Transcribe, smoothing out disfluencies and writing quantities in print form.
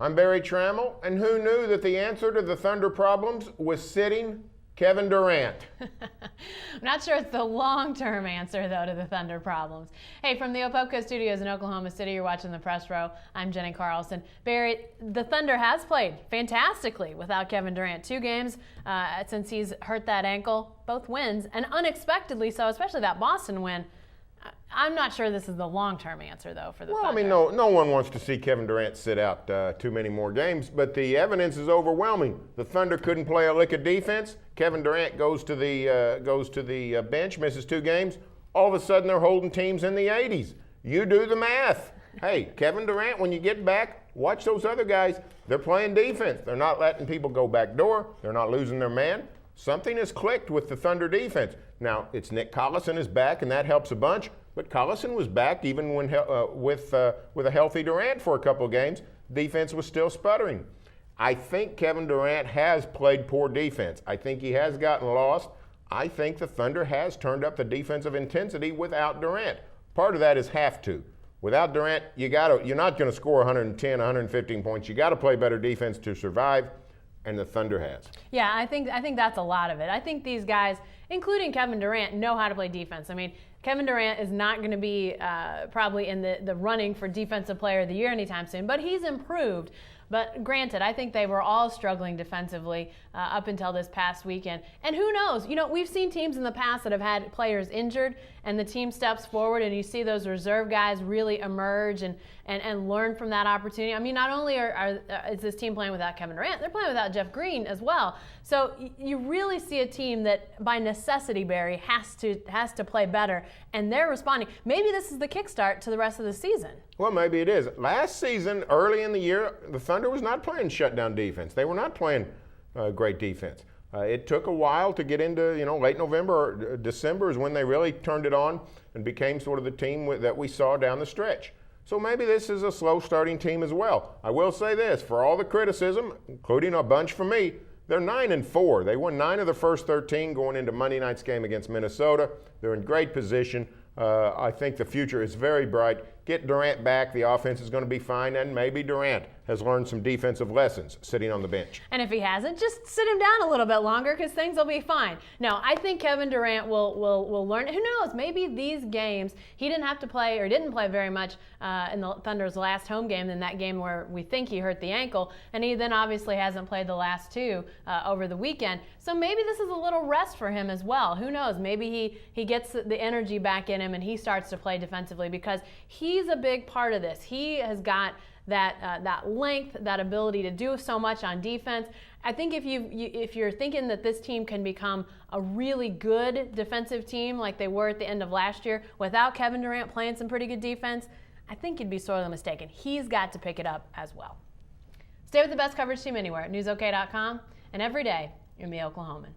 I'm Barry Tramel, and who knew that the answer to the Thunder problems was sitting Kevin Durant? I'm not sure it's the long-term answer, though, to the Thunder problems. Hey, from the Opelka Studios in Oklahoma City, you're watching The Press Row. I'm Jenni Carlson. Barry, the Thunder has played fantastically without Kevin Durant. 2 games since he's hurt that ankle, both wins, and unexpectedly so, especially that Boston win. I'm not sure this is the long-term answer, though, for the Thunder. Well, I mean, no one wants to see Kevin Durant sit out too many more games, but the evidence is overwhelming. The Thunder couldn't play a lick of defense. Kevin Durant goes to the bench, misses 2 games. All of a sudden, they're holding teams in the 80s. You do the math. Hey, Kevin Durant, when you get back, watch those other guys. They're playing defense. They're not letting people go back door. They're not losing their man. Something has clicked with the Thunder defense. Now, it's Nick Carlson is back, and that helps a bunch. But Carlson was back even when with a healthy Durant for a couple of games. Defense was still sputtering. I think Kevin Durant has played poor defense. I think he has gotten lost. I think the Thunder has turned up the defensive intensity without Durant. Part of that is have to. Without Durant, you're not going to score 110, 115 points. You got to play better defense to survive. And the Thunder has. Yeah, I think that's a lot of it. I think these guys, including Kevin Durant, know how to play defense. I mean, Kevin Durant is not going to be probably in the running for Defensive Player of the Year anytime soon, but he's improved. But granted, I think they were all struggling defensively up until this past weekend. And who knows? You know, we've seen teams in the past that have had players injured, and the team steps forward, and you see those reserve guys really emerge and learn from that opportunity. I mean, not only is this team playing without Kevin Durant, they're playing without Jeff Green as well. So you really see a team that, by necessity, Barry, has to play better, and they're responding. Maybe this is the kickstart to the rest of the season. Well, maybe it is. Last season, early in the year, the Thunder was not playing shutdown defense. They were not playing great defense. It took a while to get into, late November or December is when they really turned it on and became sort of the team that we saw down the stretch. So maybe this is a slow starting team as well. I will say this, for all the criticism, including a bunch from me, they're 9-4. They won 9 of the first 13 going into Monday night's game against Minnesota. They're in great position. I think the future is very bright. Get Durant back, the offense is going to be fine, and maybe Durant has learned some defensive lessons sitting on the bench. And if he hasn't, just sit him down a little bit longer because things will be fine. No, I think Kevin Durant will learn. Who knows? Maybe these games, he didn't have to play or didn't play very much in the Thunder's last home game, in that game where we think he hurt the ankle, and he then obviously hasn't played the last 2 over the weekend. So maybe this is a little rest for him as well. Who knows? Maybe he gets the energy back in him and he starts to play defensively because he's a big part of this. He has got that length, that ability to do so much on defense. I think if you're thinking that this team can become a really good defensive team like they were at the end of last year without Kevin Durant playing some pretty good defense, I think you'd be sorely mistaken. He's got to pick it up as well. Stay with the best coverage team anywhere at newsok.com and every day in the Oklahoman.